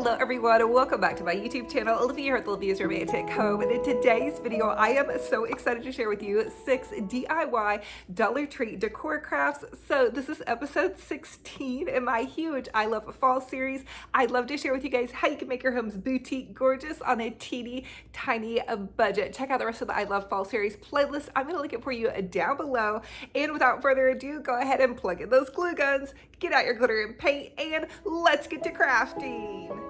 Hello everyone, welcome back to my YouTube channel, Olivia here at the Olivia's Romantic Home. And in today's video, I am so excited to share with you 6 DIY Dollar Tree decor crafts. So this is episode 16 in my huge I Love Fall series. I'd love to share with you guys how you can make your homes boutique gorgeous on a teeny tiny budget. Check out the rest of the I Love Fall series playlist. I'm going to link it for you down below. And without further ado, go ahead and plug in those glue guns, get out your glitter and paint, and let's get to crafting.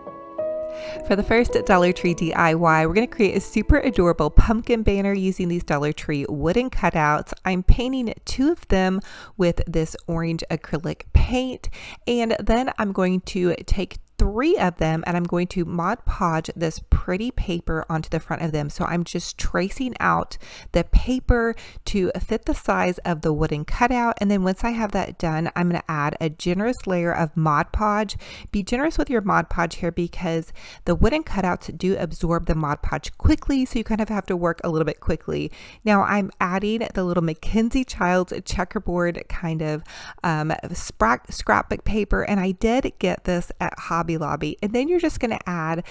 For the first Dollar Tree DIY, we're going to create a super adorable pumpkin banner using these Dollar Tree wooden cutouts. I'm painting 2 of them with this orange acrylic paint, and then I'm going to take 3 of them and I'm going to Mod Podge this pretty paper onto the front of them. So I'm just tracing out the paper to fit the size of the wooden cutout, and then once I have that done, I'm going to add a generous layer of Mod Podge. Be generous with your Mod Podge here because the wooden cutouts do absorb the Mod Podge quickly, so you kind of have to work a little bit quickly. Now I'm adding the little Mackenzie Childs checkerboard kind of scrapbook paper, and I did get this at Hobby Lobby. And then you're just going to add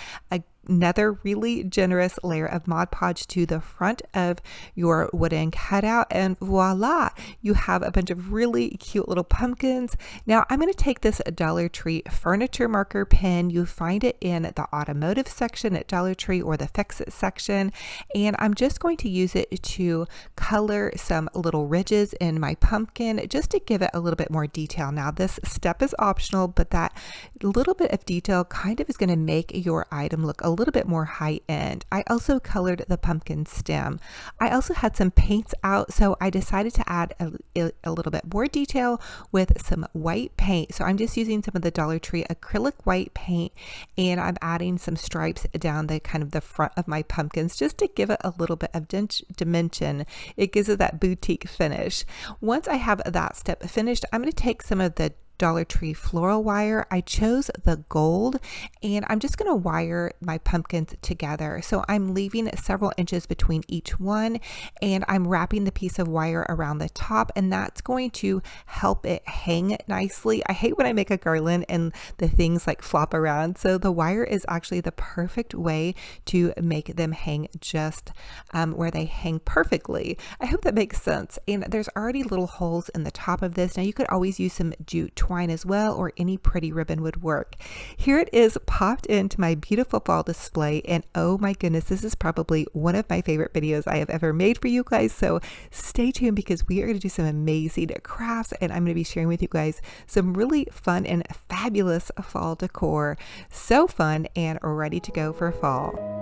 another really generous layer of Mod Podge to the front of your wooden cutout, and voila, you have a bunch of really cute little pumpkins. Now I'm going to take this Dollar Tree furniture marker pen. You find it in the automotive section at Dollar Tree or the Fix It section, and I'm just going to use it to color some little ridges in my pumpkin just to give it a little bit more detail. Now this step is optional, but that little bit of detail kind of is going to make your item look a little bit more high end. I also colored the pumpkin stem. I also had some paints out, so I decided to add a little bit more detail with some white paint. So I'm just using some of the Dollar Tree acrylic white paint, and I'm adding some stripes down the kind of the front of my pumpkins just to give it a little bit of dimension. It gives it that boutique finish. Once I have that step finished, I'm going to take some of the Dollar Tree floral wire. I chose the gold, and I'm just going to wire my pumpkins together. So I'm leaving several inches between each one, and I'm wrapping the piece of wire around the top, and that's going to help it hang nicely. I hate when I make a garland and the things like flop around, so the wire is actually the perfect way to make them hang just where they hang perfectly. I hope that makes sense. And there's already little holes in the top of this. Now you could always use some jute twine as well, or any pretty ribbon would work. Here it is popped into my beautiful fall display, and oh my goodness, this is probably one of my favorite videos I have ever made for you guys, so stay tuned because we are going to do some amazing crafts, and I'm going to be sharing with you guys some really fun and fabulous fall decor. So fun and ready to go for fall.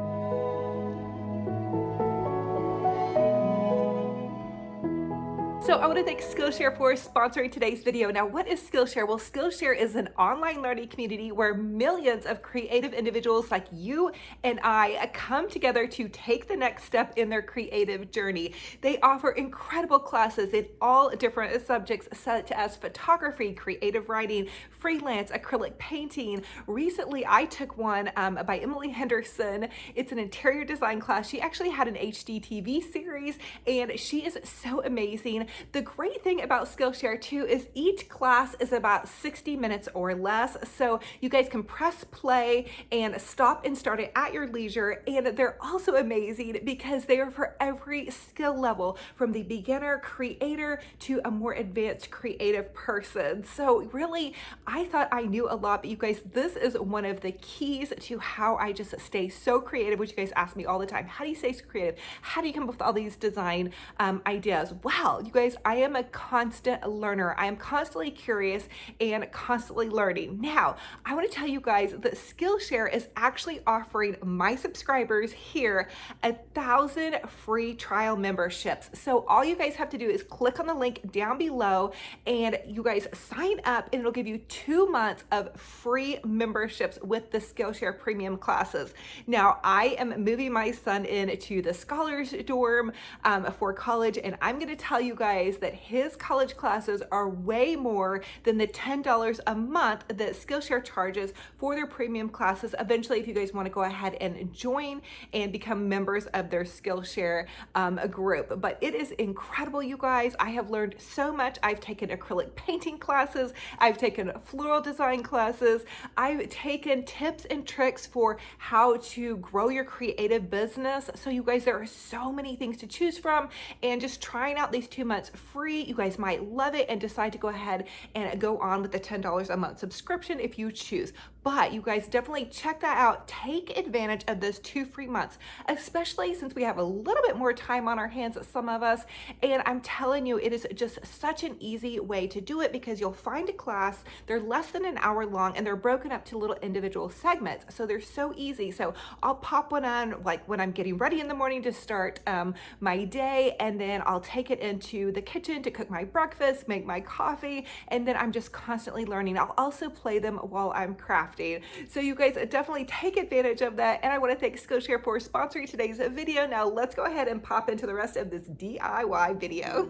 So I want to thank Skillshare for sponsoring today's video. Now, what is Skillshare? Well, Skillshare is an online learning community where millions of creative individuals like you and I come together to take the next step in their creative journey. They offer incredible classes in all different subjects such as photography, creative writing, freelance, acrylic painting. Recently, I took one by Emily Henderson. It's an interior design class. She actually had an HGTV series, and she is so amazing. The great thing about Skillshare too is each class is about 60 minutes or less, so you guys can press play and stop and start it at your leisure. And they're also amazing because they are for every skill level, from the beginner creator to a more advanced creative person. So really, I thought I knew a lot, but you guys, this is one of the keys to how I just stay so creative, which you guys ask me all the time. How do you stay so creative? How do you come up with all these design ideas? Well, you guys, I am a constant learner. I am constantly curious and constantly learning. Now, I want to tell you guys that Skillshare is actually offering my subscribers here 1,000 free trial memberships. So all you guys have to do is click on the link down below, and you guys sign up, and it'll give you 2 months of free memberships with the Skillshare premium classes. Now, I am moving my son into the scholars dorm for college, and I'm going to tell you guys guys that his college classes are way more than the $10 a month that Skillshare charges for their premium classes. Eventually, if you guys want to go ahead and join and become members of their Skillshare group. But it is incredible, you guys. I have learned so much. I've taken acrylic painting classes. I've taken floral design classes. I've taken tips and tricks for how to grow your creative business. So you guys, there are so many things to choose from, and just trying out these 2 months free, you guys might love it and decide to go ahead and go on with the $10 a month subscription if you choose. But you guys definitely check that out. Take advantage of those 2 free months, especially since we have a little bit more time on our hands, some of us. And I'm telling you, it is just such an easy way to do it, because you'll find a class, they're less than an hour long, and they're broken up to little individual segments. So they're so easy. So I'll pop one on like when I'm getting ready in the morning to start my day, and then I'll take it into the kitchen to cook my breakfast, make my coffee, and then I'm just constantly learning. I'll also play them while I'm crafting. So you guys definitely take advantage of that. And I want to thank Skillshare for sponsoring today's video. Now let's go ahead and pop into the rest of this DIY video.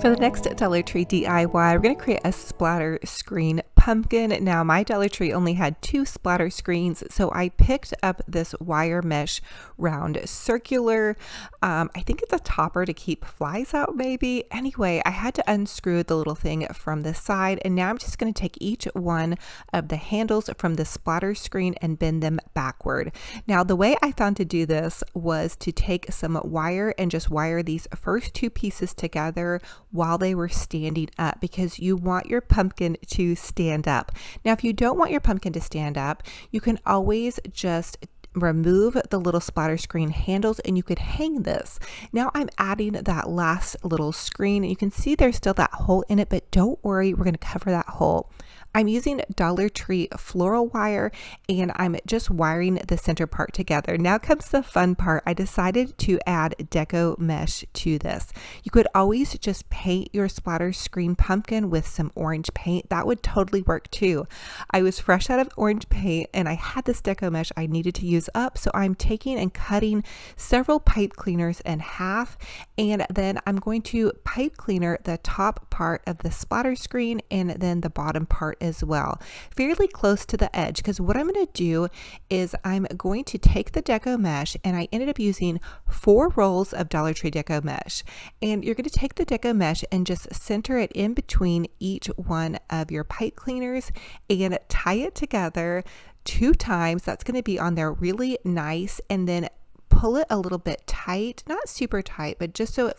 For the next Dollar Tree DIY, we're going to create a splatter screen pumpkin. Now my Dollar Tree only had 2 splatter screens, so I picked up this wire mesh round circular. I think it's a topper to keep flies out maybe. Anyway, I had to unscrew the little thing from the side, and now I'm just going to take each one of the handles from the splatter screen and bend them backward. Now the way I found to do this was to take some wire and just wire these first 2 pieces together while they were standing up, because you want your pumpkin to stand up. Now, if you don't want your pumpkin to stand up, you can always just remove the little splatter screen handles and you could hang this. Now I'm adding that last little screen. You can see there's still that hole in it, but don't worry, we're going to cover that hole. I'm using Dollar Tree floral wire, and I'm just wiring the center part together. Now comes the fun part. I decided to add deco mesh to this. You could always just paint your splatter screen pumpkin with some orange paint. That would totally work too. I was fresh out of orange paint and I had this deco mesh I needed to use up, so I'm taking and cutting several pipe cleaners in half, and then I'm going to pipe cleaner the top part of the splatter screen and then the bottom part as well, fairly close to the edge, because what I'm going to do is I'm going to take the deco mesh, and I ended up using 4 rolls of Dollar Tree deco mesh, and you're going to take the deco mesh and just center it in between each one of your pipe cleaners and tie it together 2 times. That's going to be on there really nice, and then pull it a little bit tight, not super tight, but just so it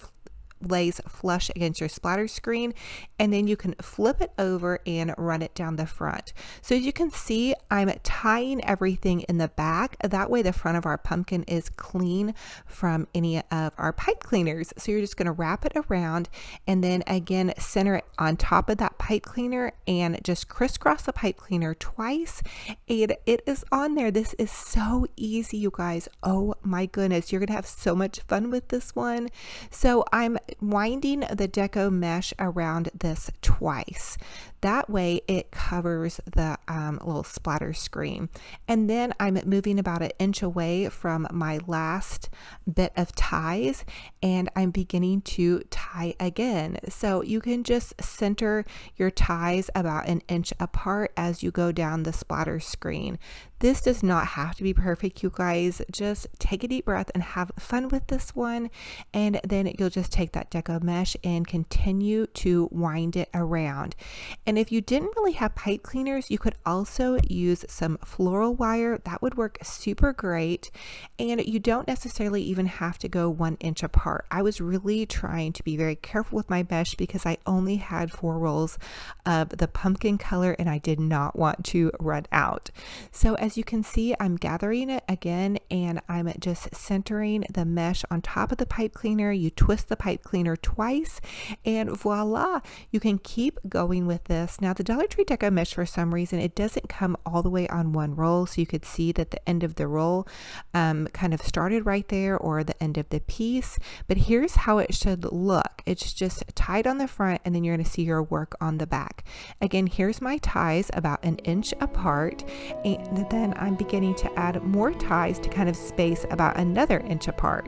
lays flush against your splatter screen, and then you can flip it over and run it down the front. So as you can see, I'm tying everything in the back. That way the front of our pumpkin is clean from any of our pipe cleaners. So you're just going to wrap it around and then again center it on top of that pipe cleaner and just crisscross the pipe cleaner twice, and it is on there. This is so easy, you guys. Oh my goodness, you're gonna have so much fun with this one. So I'm winding the deco mesh around this twice. That way it covers the little splatter screen. And then I'm moving about 1 inch away from my last bit of ties, and I'm beginning to tie again. So you can just center your ties about 1 inch apart as you go down the splatter screen. This does not have to be perfect, you guys. Just take a deep breath and have fun with this one, and then you'll just take that deco mesh and continue to wind it around. And if you didn't really have pipe cleaners, you could also use some floral wire. That would work super great, and you don't necessarily even have to go 1 inch apart. I was really trying to be very careful with my mesh because I only had 4 rolls of the pumpkin color and I did not want to run out. So as you can see, I'm gathering it again, and I'm just centering the mesh on top of the pipe cleaner. You twist the pipe cleaner twice, and voila, you can keep going with this. Now the Dollar Tree deco mesh, for some reason, it doesn't come all the way on one roll, so you could see that the end of the roll kind of started right there, or the end of the piece. But here's how it should look. It's just tied on the front, and then you're going to see your work on the back. Again, here's my ties about 1 inch apart, and then I'm beginning to add more ties to kind of space about another 1 inch apart.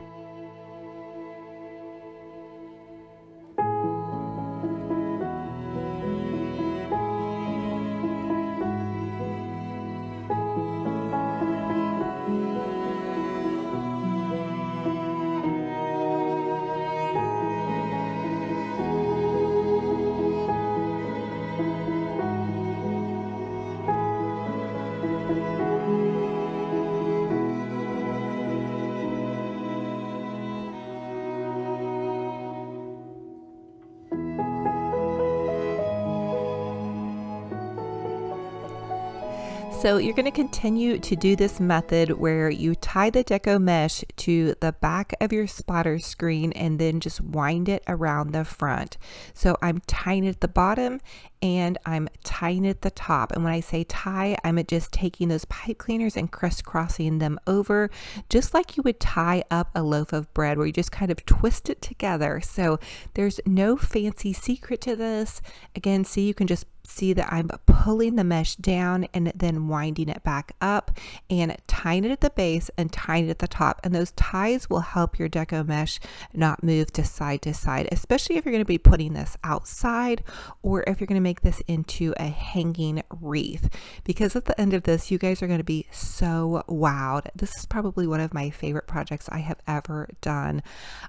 So you're going to continue to do this method where you tie the deco mesh to the back of your splatter screen and then just wind it around the front. So I'm tying it at the bottom and I'm tying it at the top. And when I say tie, I'm just taking those pipe cleaners and crisscrossing them over, just like you would tie up a loaf of bread, where you just kind of twist it together. So there's no fancy secret to this. Again, see, you can just see that I'm pulling the mesh down and then winding it back up and tying it at the base and tying it at the top. And those ties will help your deco mesh not move to side, especially if you're going to be putting this outside or if you're going to make this into a hanging wreath. Because at the end of this, you guys are going to be so wowed. This is probably one of my favorite projects I have ever done.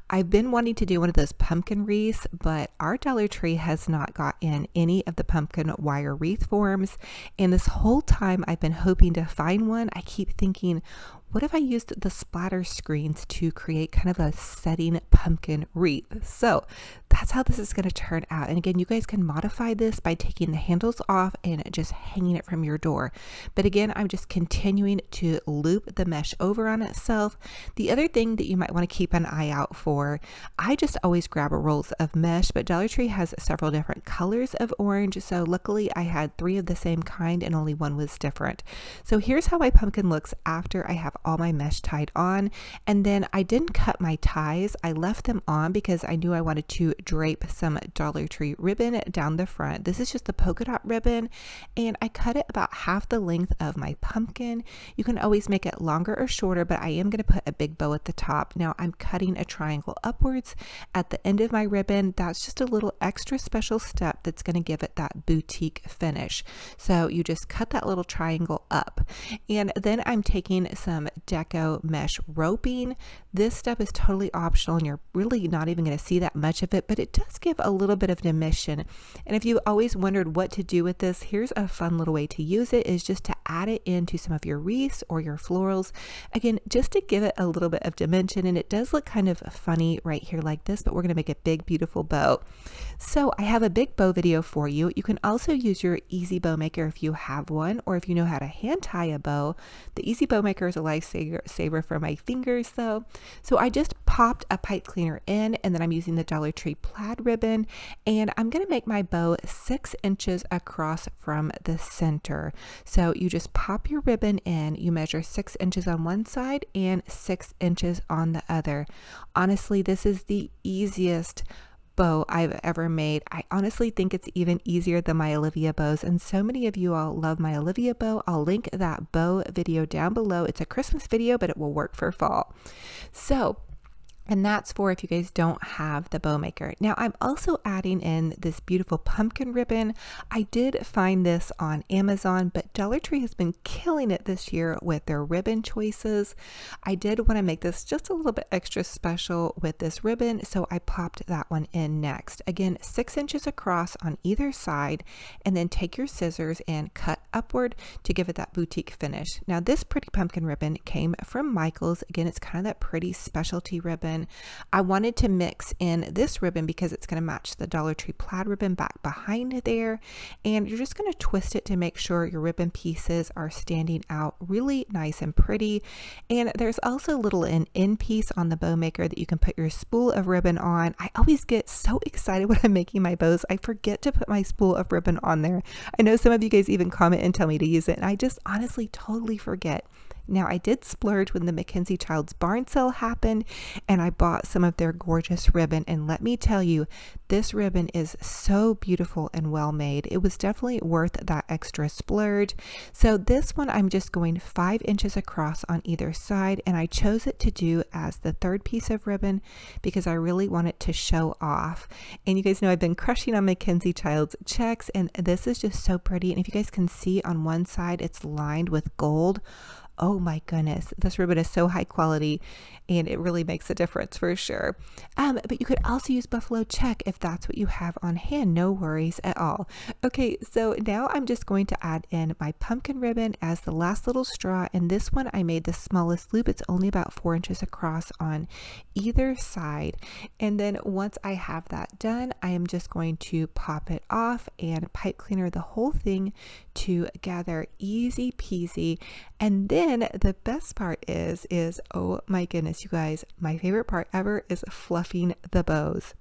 I've been wanting to do one of those pumpkin wreaths, but our Dollar Tree has not got in any of the pumpkin wire wreath forms, and this whole time I've been hoping to find one. I keep thinking, what if I used the splatter screens to create kind of a setting pumpkin wreath? So that's how this is going to turn out. And again, you guys can modify this by taking the handles off and just hanging it from your door. But again, I'm just continuing to loop the mesh over on itself. The other thing that you might want to keep an eye out for, I just always grab rolls of mesh, but Dollar Tree has several different colors of orange. So luckily I had 3 of the same kind and only one was different. So here's how my pumpkin looks after I have all my mesh tied on. And then I didn't cut my ties. I left them on because I knew I wanted to drape some Dollar Tree ribbon down the front. This is just the polka dot ribbon, and I cut it about half the length of my pumpkin. You can always make it longer or shorter, but I am going to put a big bow at the top. Now I'm cutting a triangle upwards at the end of my ribbon. That's just a little extra special step that's going to give it that boutique finish. So you just cut that little triangle up, and then I'm taking some deco mesh roping. This step is totally optional and you're really not even going to see that much of it, but it does give a little bit of dimension. And if you always wondered what to do with this, here's a fun little way to use it, is just to add it into some of your wreaths or your florals. Again, just to give it a little bit of dimension, and it does look kind of funny right here like this, but we're going to make a big, beautiful bow. So I have a big bow video for you. You can also use your Easy Bow Maker if you have one, or if you know how to hand tie a bow. The Easy Bow Maker is a lifesaver for my fingers though. So I just popped a pipe cleaner in, and then I'm using the Dollar Tree plaid ribbon, and I'm going to make my bow 6 inches across from the center. So you just pop your ribbon in, you measure 6 inches on one side and 6 inches on the other. Honestly, this is the easiest bow I've ever made. I honestly think it's even easier than my Olivia bows, and so many of you all love my Olivia bow. I'll link that bow video down below. It's a Christmas video, but it will work for fall. So, and that's for if you guys don't have the bow maker. Now I'm also adding in this beautiful pumpkin ribbon. I did find this on Amazon, but Dollar Tree has been killing it this year with their ribbon choices. I did want to make this just a little bit extra special with this ribbon, so I popped that one in next. Again, 6 inches across on either side, and then take your scissors and cut upward to give it that boutique finish. Now this pretty pumpkin ribbon came from Michael's. Again, it's kind of that pretty specialty ribbon. I wanted to mix in this ribbon because it's going to match the Dollar Tree plaid ribbon back behind there, and you're just going to twist it to make sure your ribbon pieces are standing out really nice and pretty. And there's also a little an end piece on the bow maker that you can put your spool of ribbon on. I always get so excited when I'm making my bows, I forget to put my spool of ribbon on there. I know some of you guys even comment and tell me to use it, and I just honestly totally forget. Now I did splurge when the Mackenzie Childs barn sale happened, and I bought some of their gorgeous ribbon, and let me tell you, this ribbon is so beautiful and well made. It was definitely worth that extra splurge. So this one I'm just going 5 inches across on either side, and I chose it to do as the third piece of ribbon because I really want it to show off. And you guys know I've been crushing on Mackenzie Childs checks, and this is just so pretty. And if you guys can see on one side, it's lined with gold. oh my goodness, this ribbon is so high quality and it really makes a difference for sure. But you could also use buffalo check if that's what you have on hand. No worries at all. Okay, so now I'm just going to add in my pumpkin ribbon as the last little straw, and this one I made the smallest loop. It's only about 4 inches across on either side. And then once I have that done, I am just going to pop it off and pipe cleaner the whole thing together. Easy peasy. And then the best part is oh my goodness, you guys, my favorite part ever is fluffing the bows.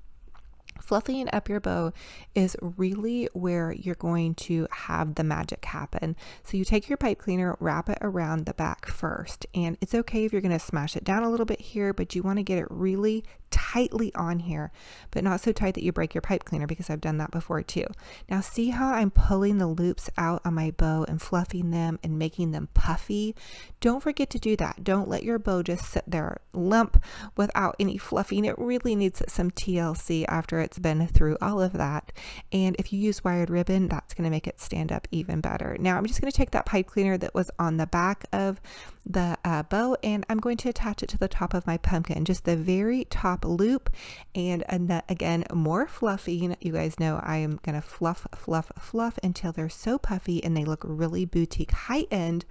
Fluffing up your bow is really where you're going to have the magic happen. So you take your pipe cleaner, wrap it around the back first, and it's okay if you're going to smash it down a little bit here, but you want to get it really tightly on here, but not so tight that you break your pipe cleaner, because I've done that before too. Now see how I'm pulling the loops out on my bow and fluffing them and making them puffy? Don't forget to do that. Don't let your bow just sit there limp without any fluffing. It really needs some TLC after it's been through all of that. And if you use wired ribbon, that's going to make it stand up even better. Now I'm just going to take that pipe cleaner that was on the back of the bow, and I'm going to attach it to the top of my pumpkin, just the very top loop. And again, more fluffing. You guys know I am going to fluff until they're so puffy and they look really boutique, high end,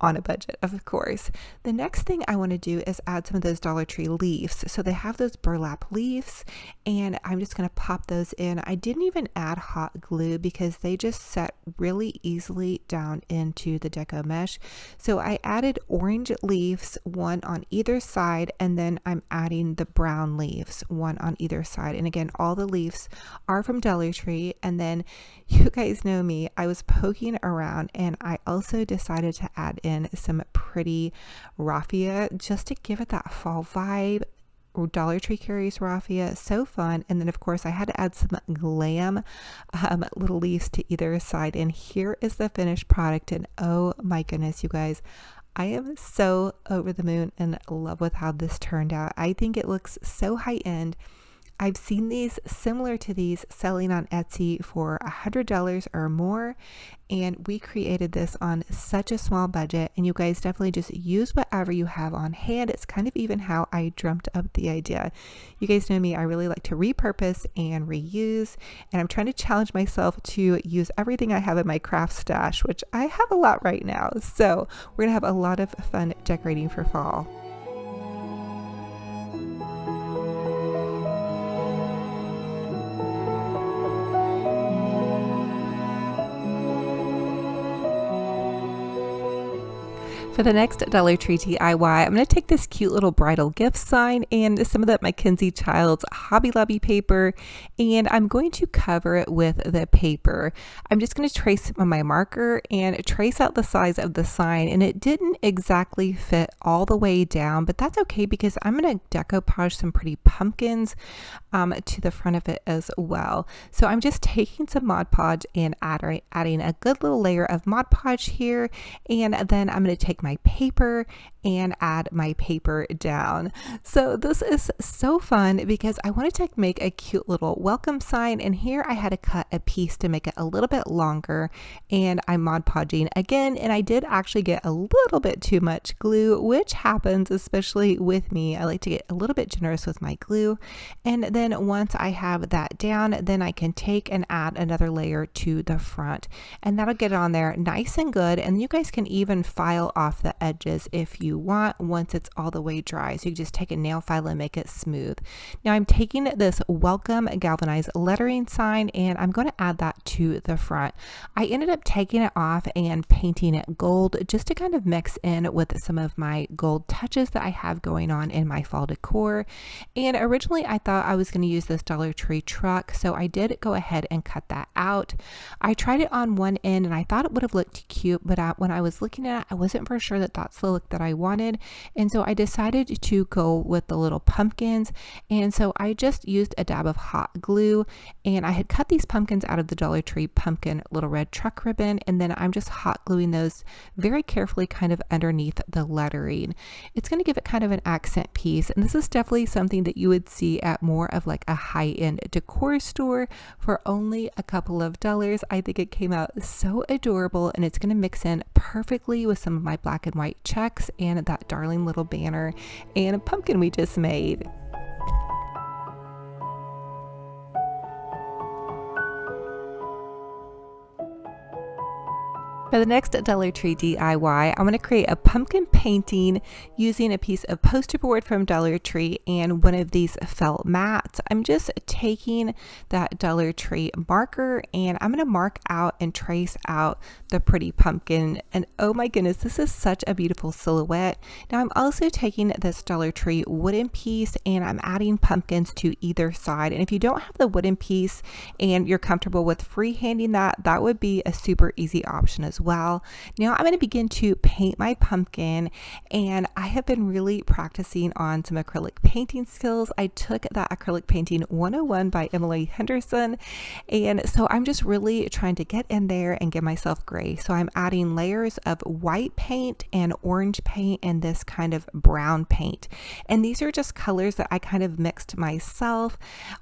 on a budget, of course. The next thing I want to do is add some of those Dollar Tree leaves. So they have those burlap leaves, and I'm just going to pop those in. I didn't even add hot glue because they just set really easily down into the deco mesh. So I added orange leaves, one on either side, and then I'm adding the brown leaves, one on either side. And again, all the leaves are from Dollar Tree. And then you guys know me, I was poking around, and I also decided to add in some pretty raffia just to give it that fall vibe. Dollar Tree carries raffia, so fun. And then of course I had to add some glam little leaves to either side, and here is the finished product. And oh my goodness, you guys, I am so over the moon and in love with how this turned out. I think it looks so high end. I've seen these similar to these selling on Etsy for $100 or more, and we created this on such a small budget. And you guys definitely just use whatever you have on hand. It's kind of even how I dreamt up the idea. You guys know me, I really like to repurpose and reuse, and I'm trying to challenge myself to use everything I have in my craft stash, which I have a lot right now. So we're gonna have a lot of fun decorating for fall. For the next Dollar Tree DIY, I'm going to take this cute little bridal gift sign and some of that Mackenzie Childs Hobby Lobby paper, and I'm going to cover it with the paper. I'm just going to trace my marker and trace out the size of the sign, and it didn't exactly fit all the way down, but that's okay because I'm going to decoupage some pretty pumpkins to the front of it as well. So I'm just taking some Mod Podge and adding a good little layer of Mod Podge here, and then I'm going to take my paper and add my paper down. So this is so fun because I wanted to make a cute little welcome sign, and here I had to cut a piece to make it a little bit longer, and I'm Mod Podging again, and I did actually get a little bit too much glue, which happens especially with me. I like to get a little bit generous with my glue, and then once I have that down, then I can take and add another layer to the front, and that'll get it on there nice and good. And you guys can even file off the edges if you want once it's all the way dry. So you just take a nail file and make it smooth. Now I'm taking this welcome galvanized lettering sign, and I'm going to add that to the front. I ended up taking it off and painting it gold just to kind of mix in with some of my gold touches that I have going on in my fall decor. And originally I thought I was going to use this Dollar Tree truck, so I did go ahead and cut that out. I tried it on one end and I thought it would have looked cute, but when I was looking at it, I wasn't for sure that that's the look that I wanted, and so I decided to go with the little pumpkins. And so I just used a dab of hot glue, and I had cut these pumpkins out of the Dollar Tree pumpkin little red truck ribbon, and then I'm just hot gluing those very carefully kind of underneath the lettering. It's going to give it kind of an accent piece, and this is definitely something that you you would see at more of like a high-end decor store for only a couple of dollars. I think it came out so adorable, and it's going to mix in perfectly with some of my black and white checks and that darling little banner and a pumpkin we just made. For the next Dollar Tree DIY, I'm going to create a pumpkin painting using a piece of poster board from Dollar Tree and one of these felt mats. I'm just taking that Dollar Tree marker and I'm going to mark out and trace out the pretty pumpkin. And oh my goodness, this is such a beautiful silhouette. Now I'm also taking this Dollar Tree wooden piece and I'm adding pumpkins to either side. And if you don't have the wooden piece and you're comfortable with freehanding that, that would be a super easy option as well. Now I'm going to begin to paint my pumpkin, and I have been really practicing on some acrylic painting skills. I took that acrylic painting 101 by Emily Henderson, and so I'm just really trying to get in there and give myself grace. So I'm adding layers of white paint and orange paint and this kind of brown paint, and these are just colors that I kind of mixed myself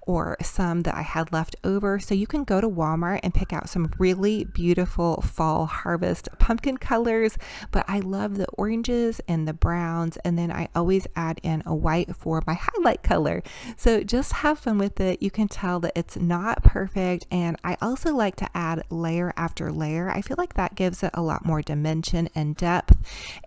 or some that I had left over. So you can go to Walmart and pick out some really beautiful fall harvest pumpkin colors, but I love the oranges and the browns, and then I always add in a white for my highlight color. So just have fun with it. You can tell that it's not perfect, and I also like to add layer after layer. I feel like that gives it a lot more dimension and depth,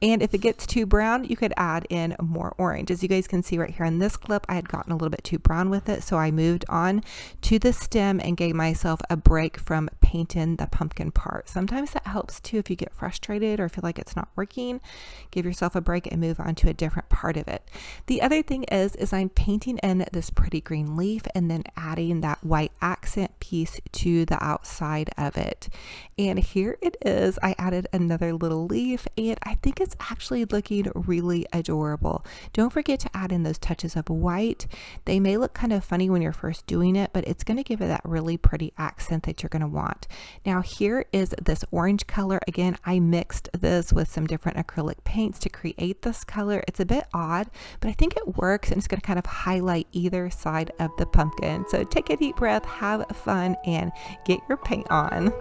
and if it gets too brown, you could add in more orange. As you guys can see right here in this clip, I had gotten a little bit too brown with it, so I moved on to the stem and gave myself a break from painting the pumpkin part. Sometimes that helps too. If you get frustrated or feel like it's not working, give yourself a break and move on to a different part of it. The other thing is I'm painting in this pretty green leaf and then adding that white accent piece to the outside of it. And here it is. I added another little leaf, and I think it's actually looking really adorable. Don't forget to add in those touches of white. They may look kind of funny when you're first doing it, but it's going to give it that really pretty accent that you're going to want. Now here is this orange color. Again, I mixed this with some different acrylic paints to create this color. It's a bit odd, but I think it works, and it's going to kind of highlight either side of the pumpkin. So take a deep breath, have fun, and get your paint on.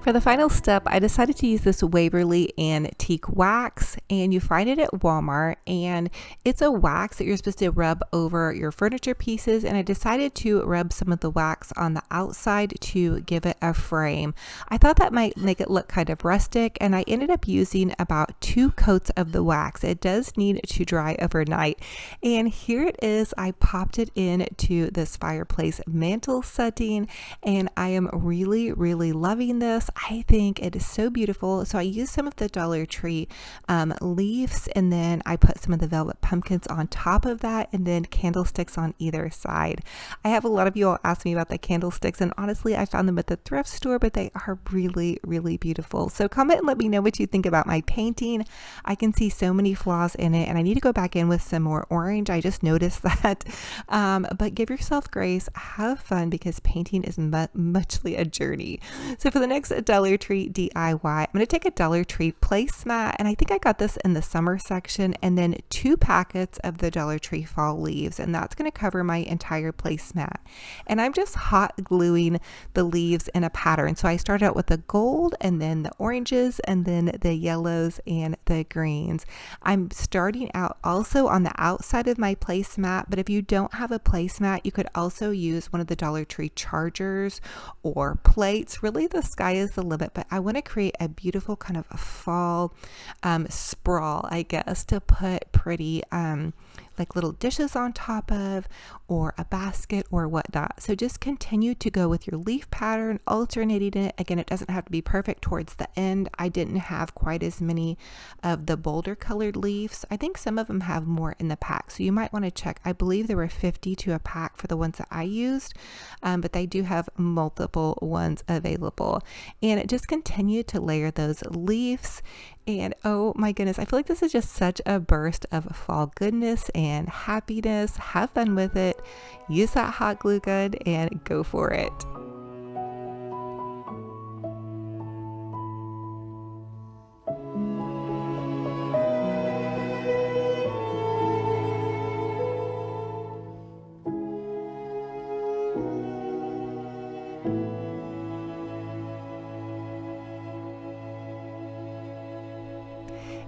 For the final step, I decided to use this Waverly Antique wax, and you find it at Walmart, and it's a wax that you're supposed to rub over your furniture pieces, and I decided to rub some of the wax on the outside to give it a frame. I thought that might make it look kind of rustic, and I ended up using about 2 coats of the wax. It does need to dry overnight, and here it is. I popped it into this fireplace mantle setting, and I am really, really loving this. I think it is so beautiful. So I used some of the Dollar Tree leaves, and then I put some of the velvet pumpkins on top of that, and then candlesticks on either side. I have a lot of you all ask me about the candlesticks, and honestly, I found them at the thrift store, but they are really, really beautiful. So comment and let me know what you think about my painting. I can see so many flaws in it, and I need to go back in with some more orange. I just noticed that. But give yourself grace, have fun, because painting is muchly a journey. So for the next Dollar Tree DIY, I'm going to take a Dollar Tree placemat, and I think I got this in the summer section, and then 2 packets of the Dollar Tree fall leaves, and that's going to cover my entire placemat. And I'm just hot gluing the leaves in a pattern. So I started out with the gold, and then the oranges, and then the yellows and the greens. I'm starting out also on the outside of my placemat, but if you don't have a placemat, you could also use one of the Dollar Tree chargers or plates. Really, the sky is the limit, but I want to create a beautiful kind of a fall sprawl, I guess, to put pretty like little dishes on top of, or a basket or whatnot. So just continue to go with your leaf pattern, alternating it. Again, it doesn't have to be perfect towards the end. I didn't have quite as many of the bolder colored leaves. I think some of them have more in the pack, so you might want to check. I believe there were 50 to a pack for the ones that I used, but they do have multiple ones available. And just continue to layer those leaves. And oh my goodness, I feel like this is just such a burst of fall goodness and happiness. Have fun with it. Use that hot glue gun and go for it.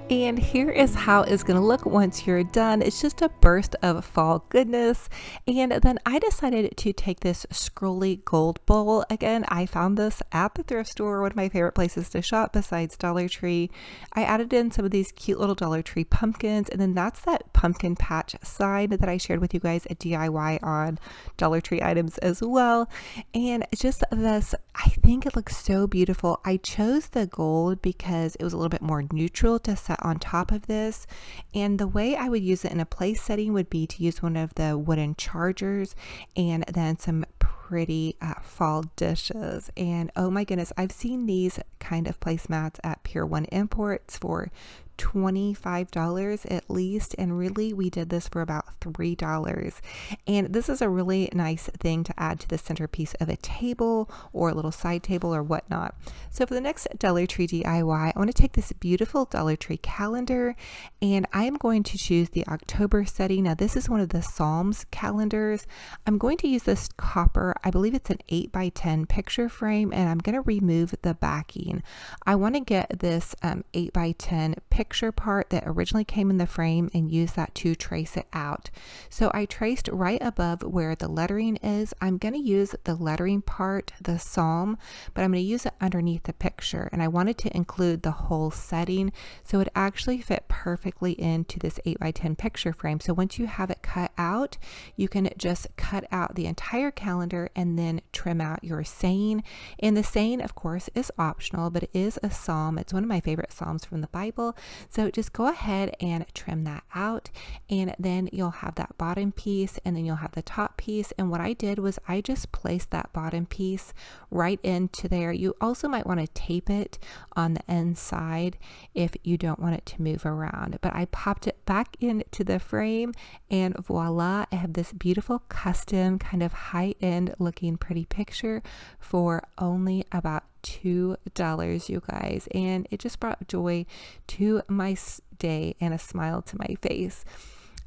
And here is how it's going to look once you're done. It's just a burst of fall goodness. And then I decided to take this scrolly gold bowl. Again, I found this at the thrift store, one of my favorite places to shop besides Dollar Tree. I added in some of these cute little Dollar Tree pumpkins, and then that's that pumpkin patch sign that I shared with you guys at DIY on Dollar Tree items as well. And just this, I think it looks so beautiful. I chose the gold because it was a little bit more neutral to set on top of this, and the way I would use it in a place setting would be to use one of the wooden chargers and then some pretty fall dishes. And oh my goodness, I've seen these kind of placemats at Pier 1 Imports for $25 at least, and really we did this for about $3. And this is a really nice thing to add to the centerpiece of a table or a little side table or whatnot. So for the next Dollar Tree DIY, I want to take this beautiful Dollar Tree calendar, and I am going to choose the October setting. Now this is one of the Psalms calendars. I'm going to use this copper, I believe it's an 8x10 picture frame, and I'm going to remove the backing. I want to get this 8x10 picture part that originally came in the frame and use that to trace it out. So I traced right above where the lettering is. I'm going to use the lettering part, the psalm, but I'm going to use it underneath the picture, and I wanted to include the whole setting so it actually fit perfectly into this 8x10 picture frame. So once you have it cut out, you can just cut out the entire calendar and then trim out your saying. And the saying, of course, is optional, but it is a psalm. It's one of my favorite psalms from the Bible. So just go ahead and trim that out, and then you'll have that bottom piece, and then you'll have the top piece. And what I did was I just placed that bottom piece right into there. You also might want to tape it on the inside if you don't want it to move around, but I popped it back into the frame, and voila, I have this beautiful custom kind of high-end looking pretty picture for only about $2, you guys, and it just brought joy to my day and a smile to my face.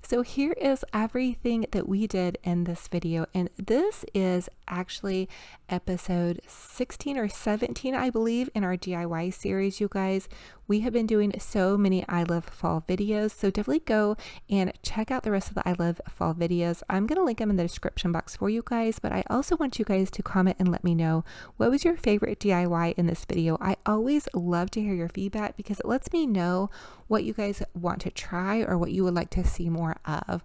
So here is everything that we did in this video, and this is actually episode 16 or 17, I believe, in our DIY series, you guys. We have been doing so many I Love Fall videos, so definitely go and check out the rest of the I Love Fall videos. I'm going to link them in the description box for you guys, but I also want you guys to comment and let me know what was your favorite DIY in this video. I always love to hear your feedback because it lets me know what you guys want to try or what you would like to see more of.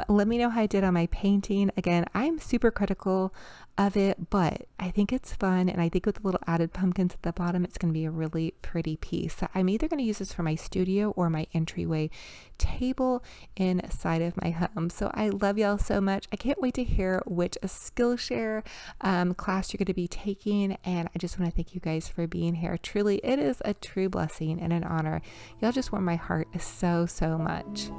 Let me know how I did on my painting. Again, I'm super critical of it, but I think it's fun, and I think with the little added pumpkins at the bottom, it's going to be a really pretty piece. So I'm either going to use this for my studio or my entryway table inside of my home. So I love y'all so much. I can't wait to hear which Skillshare class you're going to be taking, and I just want to thank you guys for being here. Truly, it is a true blessing and an honor. Y'all just warm my heart so much.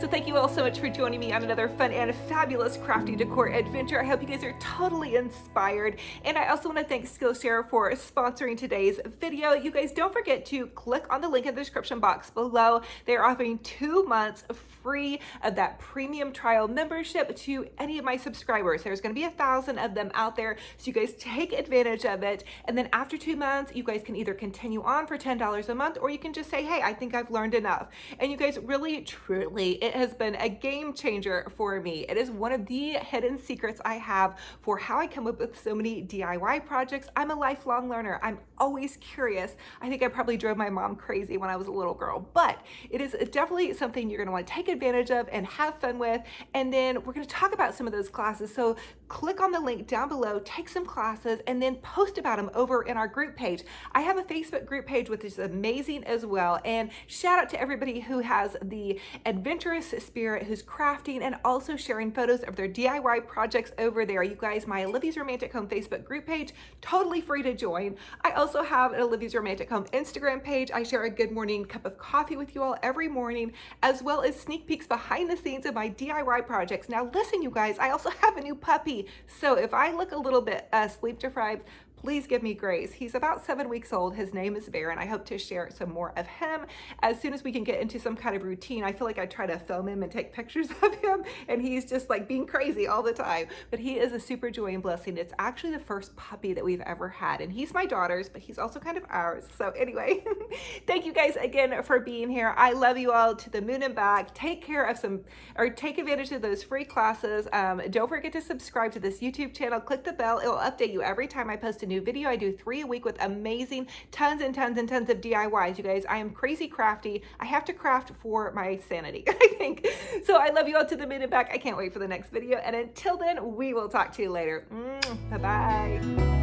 So thank you all so much for joining me on another fun and fabulous crafty decor adventure. I hope you guys are totally inspired. And I also want to thank Skillshare for sponsoring today's video. You guys don't forget to click on the link in the description box below. They're offering 2 months free of that premium trial membership to any of my subscribers. There's going to be 1,000 of them out there. So you guys take advantage of it. And then after 2 months, you guys can either continue on for $10 a month, or you can just say, hey, I think I've learned enough. And you guys really, truly, it has been a game changer for me. It is one of the hidden secrets I have for how I come up with so many DIY projects. I'm a lifelong learner. I'm always curious. I think I probably drove my mom crazy when I was a little girl, but it is definitely something you're going to want to take advantage of and have fun with. And then we're going to talk about some of those classes. So click on the link down below, take some classes, and then post about them over in our group page. I have a Facebook group page, which is amazing as well. And shout out to everybody who has the adventurous spirit, who's crafting and also sharing photos of their DIY projects over there. You guys, my Olivia's Romantic Home Facebook group page, totally free to join. I also have an Olivia's Romantic Home Instagram page. I share a good morning cup of coffee with you all every morning, as well as sneak peeks behind the scenes of my DIY projects. Now listen, you guys, I also have a new puppy. So if I look a little bit sleep deprived, please give me grace. He's about 7 weeks old. His name is Bear, and I hope to share some more of him as soon as we can get into some kind of routine. I feel like I try to film him and take pictures of him, and he's just like being crazy all the time. But he is a super joy and blessing. It's actually the first puppy that we've ever had, and he's my daughter's, but he's also kind of ours. So anyway, thank you guys again for being here. I love you all to the moon and back. Take care of take advantage of those free classes. Don't forget to subscribe to this YouTube channel. Click the bell. It will update you every time I post a new video. I do 3 a week with amazing tons and tons and tons of DIYs. You guys, I am crazy crafty. I have to craft for my sanity, I think. So I love you all to the moon and back. I can't wait for the next video. And until then, we will talk to you later. Bye-bye.